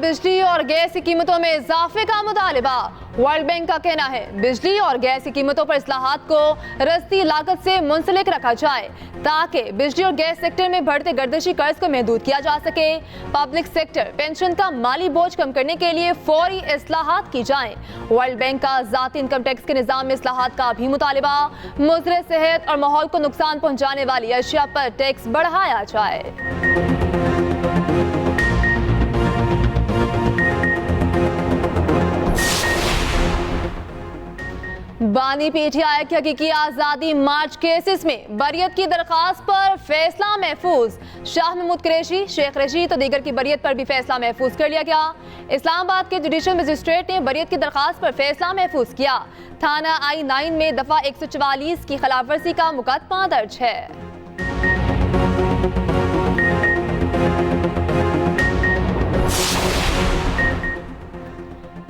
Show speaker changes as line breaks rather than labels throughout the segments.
बिजली और गैस की कीमतों में इजाफे का मुतालिबा। वर्ल्ड बैंक का कहना है बिजली और गैस की कीमतों पर इस्लाहात को रस्ती लागत से मुंसलिक रखा जाए ताकि बिजली और गैस सेक्टर में बढ़ते गर्दिशी कर्ज को महदूद किया जा सके। पब्लिक सेक्टर पेंशन का माली बोझ कम करने के लिए फौरी इस्लाहात की जाएं। वर्ल्ड बैंक का ज़ाती इनकम टैक्स के निज़ाम में इस्लाहात का भी मुतालिबा। मुज़र सेहत और माहौल को नुकसान पहुँचाने वाली अशिया पर टैक्स बढ़ाया जाए। बानी पीटीआई की हकीकी आज़ादी मार्च केसेस में बरियत की दरख्वास्त पर फैसला महफूज। शाह महमूद कुरैशी, शेख रशीद और दीगर की बरियत पर भी फैसला महफूज कर लिया गया। इस्लामाबाद के जुडिशल मजिस्ट्रेट ने बरियत की दरख्वास्त पर फैसला महफूज किया। थाना I-9 में दफा 144 की खिलाफवर्जी का मुकदमा दर्ज है।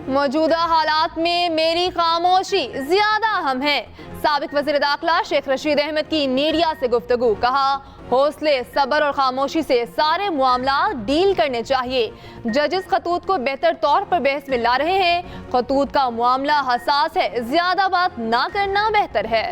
मौजूदा हालात में मेरी खामोशी ज्यादा अहम है। साबिक वज़ीर दाखिला शेख रशीद अहमद की मीडिया से गुफ्तगू। कहा, हौसले, सब्र और खामोशी से सारे मामला डील करने चाहिए। जजेस खतूत को बेहतर तौर पर बहस में ला रहे हैं। खतूत का मामला हसास है, ज्यादा बात ना करना बेहतर है।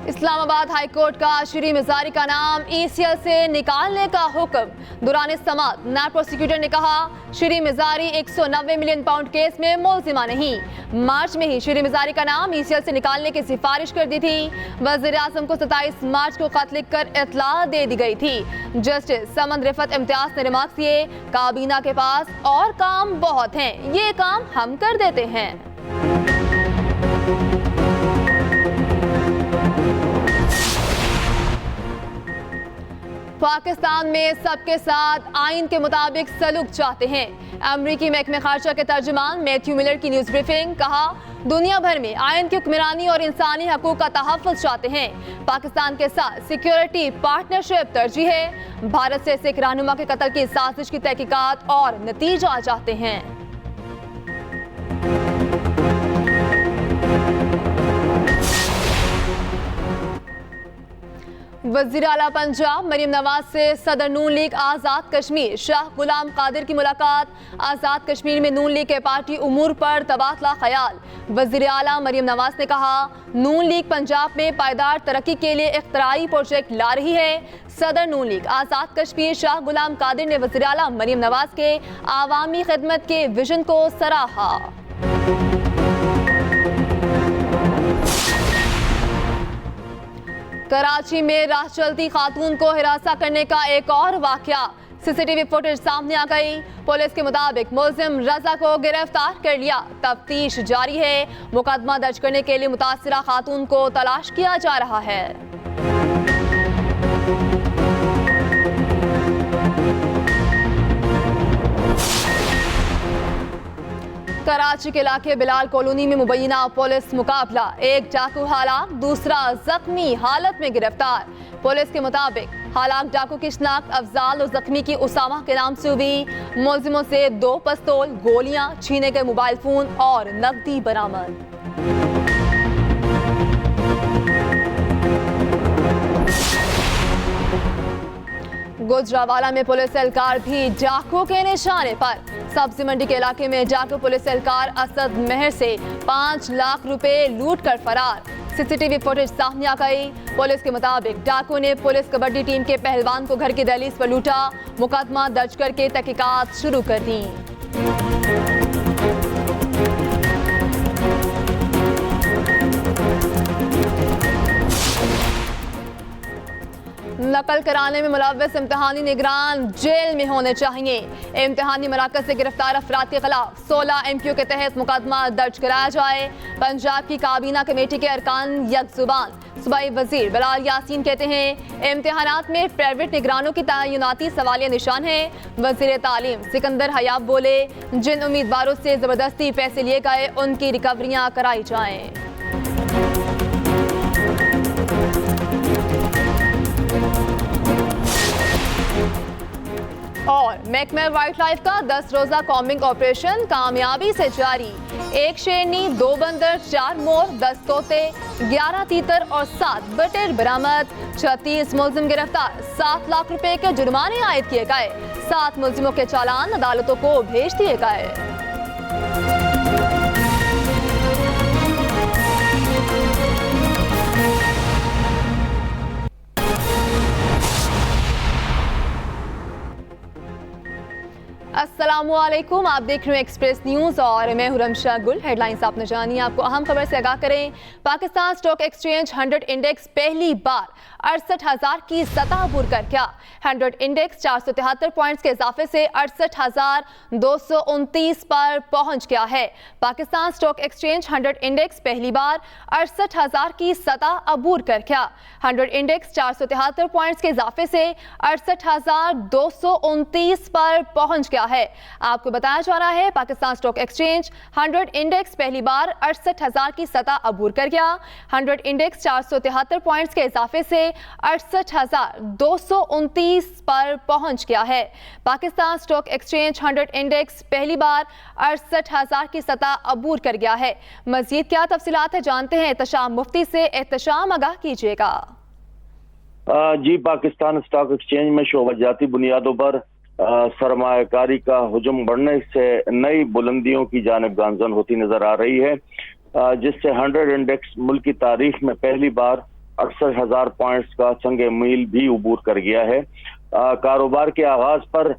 इस्लामाबाद हाई कोर्ट का शिरी मिजारी का नाम ECL से निकालने का हुक्म। दौरान समात नायब प्रोसिक्यूटर ने कहा, शिरी मिजारी 190 मिलियन पाउंड केस में मुलजिमा नहीं। मार्च में ही शिरी मिजारी का नाम ECL से निकालने की सिफारिश कर दी थी। वज़ीर आज़म को 27 मार्च को खत लिखकर इत्तला दे दी गई थी। जस्टिस समन रिफत इम्तियाज ने रिमार्क्स दिए, काबीना के पास और काम बहुत हैं, ये काम हम कर देते हैं। पाकिस्तान में सबके साथ आइन के मुताबिक सलूक चाहते हैं। अमरीकी महकमे खारजा के तर्जुमान मैथ्यू मिलर की न्यूज़ ब्रीफिंग। कहा, दुनिया भर में आइन की हुक्मरानी और इंसानी हकूक का तहफ़्फ़ुज़ चाहते हैं। पाकिस्तान के साथ सिक्योरिटी पार्टनरशिप तरजीह है। भारत से सिख रहनुमा के कत्ल की साजिश की तहकीकात और नतीजा चाहते हैं। वज़ीर आला पंजाब मरीम नवाज से सदर नून लीग आज़ाद कश्मीर शाह गुलाम कादिर की मुलाकात। आज़ाद कश्मीर में नून लीग के पार्टी उमूर पर तबादला ख्याल। वज़ीर आला मरीम नवाज ने कहा, नून लीग पंजाब में पायदार तरक्की के लिए इख्तराई प्रोजेक्ट ला रही है। सदर नून लीग आज़ाद कश्मीर शाह गुलाम कादिर ने वज़ीर आला मरीम नवाज के आवामी खिदमत के विजन को सराहा। कराची में राह चलती खातून को हिरासा करने का एक और वाकया। CCTV फुटेज सामने आ गई। पुलिस के मुताबिक मुलजिम रजा को गिरफ्तार कर लिया। तफ्तीश जारी है। मुकदमा दर्ज करने के लिए मुतासिरा खातून को तलाश किया जा रहा है। कराची के इलाके बिलाल कॉलोनी में मुबैना पुलिस मुकाबला। एक डाकू हालाक, दूसरा जख्मी हालत में गिरफ्तार। पुलिस के मुताबिक हालाक डाकू की शिनाख्त अफजाल और जख्मी की उसामा के नाम से हुई। मुलजिमों से 2 पिस्तौल, गोलियां, छीने गए मोबाइल फोन और नकदी बरामद। गुजरावाला में पुलिस एहलकार भी डाकू के निशाने पर। सब्जी मंडी के इलाके में डाकू पुलिस एहलकार असद मेहर से 5 लाख रुपए लूट कर फरार। CCTV फुटेज सामने आ गई। पुलिस के मुताबिक डाकू ने पुलिस कबड्डी टीम के पहलवान को घर की दहलीज पर लूटा। मुकदमा दर्ज करके तहकीकात शुरू कर दी। नकल कराने में मुलव्वस इम्तिहानी निगरान जेल में होने चाहिए। इम्तिहानी मराकज से गिरफ्तार अफराद के खिलाफ 16 MQ के तहत मुकदमा दर्ज कराया जाए। पंजाब की काबीना कमेटी के अरकान यकजुबान सूबाई वजीर बिलाल यासीन कहते हैं, इम्तिहानात में प्राइवेट निगरानों की तैनाती सवालिया निशान है। वजीर तालीम सिकंदर हयाब बोले, जिन उम्मीदवारों से जबरदस्ती पैसे लिए गए उनकी रिकवरियां कराई जाएं। और महकमा वाइल्ड लाइफ का 10 रोजा कॉम्बिंग ऑपरेशन कामयाबी से जारी। 1 शेरनी, 2 बंदर, 4 मोर, 10 तोते, 11 तीतर और 7 बटेर बरामद। 36 मुलजिम गिरफ्तार, 7 लाख रुपए के जुर्माने आयद किए गए। 7 मुलजिमों के चालान अदालतों को भेज दिए गए। अस्सलामुअलैकुम, आप देख रहे हैं एक्सप्रेस न्यूज और मैं हूं रमशा गुल। हेडलाइंस आपने जानी, आपको अहम खबर से आगाह करें। पाकिस्तान स्टॉक एक्सचेंज 100 इंडेक्स पहली बार 68,000 की सतह अबूर कर गया। 100 इंडेक्स 473 पॉइंट्स के इजाफे से 68,229 पर पहुंच गया है। पाकिस्तान स्टॉक एक्सचेंज 100 इंडेक्स पहली बार 68,000 की सतह अबूर कर गया। 100 इंडेक्स 473 पॉइंट्स के इजाफे से 68,229 पर पहुंच गया है। आपको बताया जा रहा है पाकिस्तान स्टॉक एक्सचेंज 100 इंडेक्स पहली बार 68,000 की सतह अबूर कर गया। 100 इंडेक्स 473 पॉइंट्स के इजाफे से 68,229 पर पहुंच गया है। पाकिस्तान स्टॉक एक्सचेंज 100 इंडेक्स पहली बार 68,000 की सतह अबूर कर गया है। मजीद क्या तफसीलात है जानते हैं एहतशाम मुफ्ती से। एहतशाम आगाह कीजिएगा।
जी, पाकिस्तान स्टॉक एक्सचेंज में शोबाजाती बुनियादों पर सरमायाकारी का हुजूम बढ़ने से नई बुलंदियों की जानिब गामजन होती नजर आ रही है, जिससे 100 इंडेक्स मुल्क की तारीख में पहली बार 68,000 पॉइंट्स का संगे मील भी उबूर कर गया है। कारोबार के आगाज पर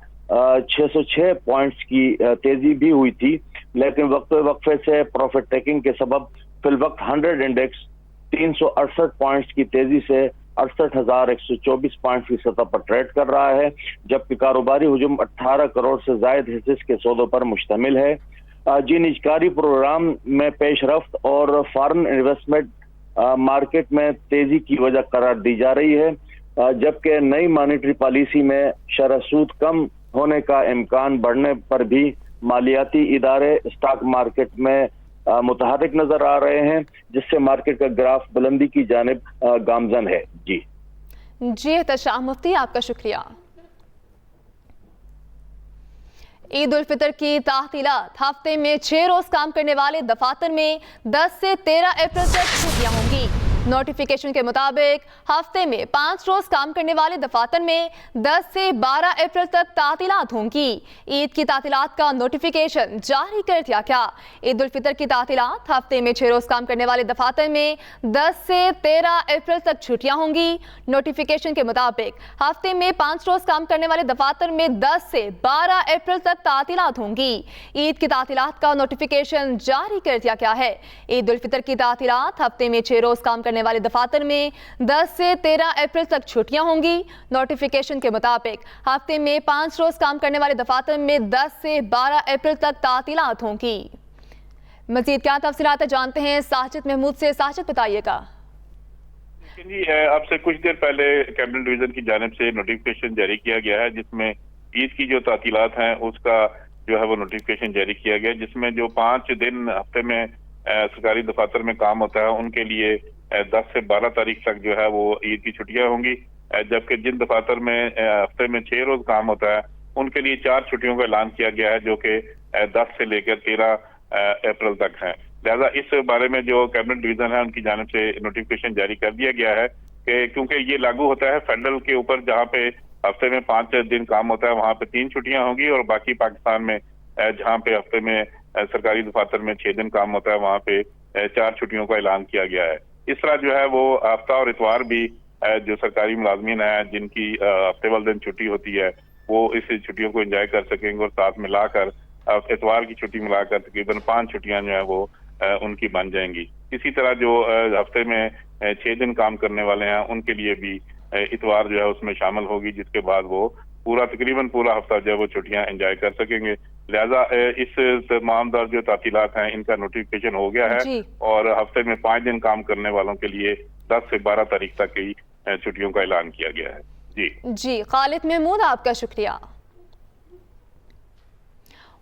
606 पॉइंट्स की तेजी भी हुई थी, लेकिन वक्फे से प्रॉफिट टेकिंग के सबब फिलवक्त 100 इंडेक्स 368 पॉइंट्स की तेजी से 68,124 पॉइंट की सतह पर ट्रेड कर रहा है, जबकि कारोबारी हुजूम 18 करोड़ से जायद हिस्से के सौदों पर मुश्तमिल है। जी, निजकारी प्रोग्राम में पेशरफ्त और फॉरेन इन्वेस्टमेंट मार्केट में तेजी की वजह करार दी जा रही है, जबकि नई मॉनेटरी पॉलिसी में शरह सूद कम होने का इम्कान बढ़ने पर भी मालियाती इदारे स्टॉक मार्केट में मुतहरिक नजर आ रहे हैं, जिससे मार्केट का ग्राफ बुलंदी की जानिब गामजन है। जी
एहतशाम मुफ्ती, आपका शुक्रिया। ईद उल फितर की तातीलात, हफ्ते में 6 रोज काम करने वाले दफातर में 10 से 13 अप्रैल तक छुट्टियां होंगी। नोटिफिकेशन के मुताबिक हफ्ते में 5 रोज काम करने वाले दफातर में 10 से 12 अप्रैल तक तातीलात होंगी। ईद की तातीलात का नोटिफिकेशन जारी कर दिया गया। ईद उल फितर की तातीलात, हफ्ते में 6 रोज काम करने वाले दफातर में 10 से 13 अप्रैल तक छुट्टियां होंगी। नोटिफिकेशन के मुताबिक हफ्ते में 5 रोज काम करने वाले दफातर में 10 से 12 अप्रैल तक तातीलात होंगी। ईद की तातीलात का नोटिफिकेशन जारी कर दिया गया है। ईद उल फितर की तातीलात, हफ्ते में 6 रोज काम करने वाले दफातर में 10 से 13 अप्रैल तक छुट्टियां होंगी। नोटिफिकेशन के मुताबिक हफ्ते में 5 रोज काम करने वाले दफातर में 10 से 12 अप्रैल तक तातीलात होंगी। मजीद क्या तफसीलात जानते हैं साजिद महमूद से। साजिद, बताइएगा।
जी, आपसे कुछ देर पहले कैबिनेट डिवीजन की जानिब से नोटिफिकेशन जारी किया गया है, जिसमें ईद की जो तातीलात हैं उसका जो है वो नोटिफिकेशन जारी किया गया, जिसमें जो 5 दिन हफ्ते में सरकारी दफातर में काम होता है उनके लिए 10 से 12 तारीख तक जो है वो ईद की छुट्टियां होंगी, जबकि जिन दफातर में हफ्ते में 6 रोज काम होता है उनके लिए 4 छुट्टियों का ऐलान किया गया है, जो कि 10 से लेकर 13 अप्रैल तक है। लिहाजा इस बारे में जो कैबिनेट डिवीजन है उनकी जानिब से नोटिफिकेशन जारी कर दिया गया है कि क्योंकि ये लागू होता है फेडरल के ऊपर, जहाँ पे हफ्ते में 5 दिन काम होता है वहाँ पे 3 छुट्टियां होंगी, और बाकी पाकिस्तान में जहाँ पे हफ्ते में सरकारी दफातर में 6 दिन काम होता है वहाँ पे 4 छुट्टियों का ऐलान किया गया है। इस तरह जो है वो हफ्ता और इतवार भी जो सरकारी मुलाजमीन है जिनकी हफ्ते वाले दिन छुट्टी होती है वो इस छुट्टियों को एंजॉय कर सकेंगे, और साथ मिलाकर इतवार की छुट्टी मिलाकर तकरीबन 5 छुट्टियां जो है वो उनकी बन जाएंगी। इसी तरह जो हफ्ते में 6 दिन काम करने वाले हैं उनके लिए भी इतवार जो है उसमें शामिल होगी, जिसके बाद वो तकरीबन पूरा हफ्ता जो है वो छुट्टियां एंजॉय कर सकेंगे। लिहाजा इस तमाम दर जो तातीलात हैं इनका नोटिफिकेशन हो गया है, और हफ्ते में 5 दिन काम करने वालों के लिए 10 से 12 तारीख तक की छुट्टियों का ऐलान किया गया है। जी
खालिद महमूद, आपका शुक्रिया।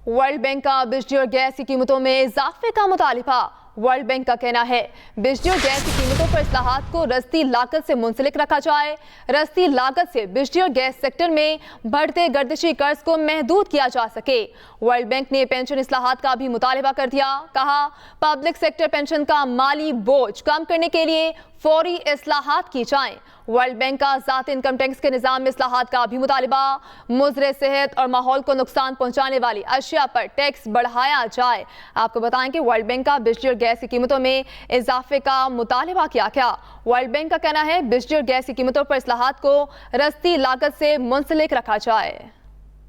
वर्ल्ड बैंक का बिजली और गैस की कीमतों में इजाफे का मुतालिबा। वर्ल्ड बैंक का कहना है बिजली और गैस की कीमतों पर इस्लाहात को रस्ती लागत से मुंसलिक रखा जाए। रस्ती लागत से बिजली और गैस सेक्टर में बढ़ते गर्दिशी कर्ज को महदूद किया जा सके। वर्ल्ड बैंक ने पेंशन इस्लाहात का भी मुतालबा कर दिया। कहा पब्लिक सेक्टर पेंशन का माली बोझ कम करने के लिए फौरी इस्लाहात की जाएं। वर्ल्ड बैंक का ज़ाती इनकम टैक्स के निज़ाम में इस्लाहात का भी मुतालबा। मुज़र सेहत और माहौल को नुकसान पहुंचाने वाली अशिया पर टैक्स बढ़ाया जाए। आपको बताएं कि वर्ल्ड बैंक का बिजली और गैस की कीमतों में इजाफे का मुतालबा किया गया। वर्ल्ड बैंक का कहना है बिजली और गैस की कीमतों पर इस्लाहात को रस्ती लागत से मुंसलिक रखा जाए।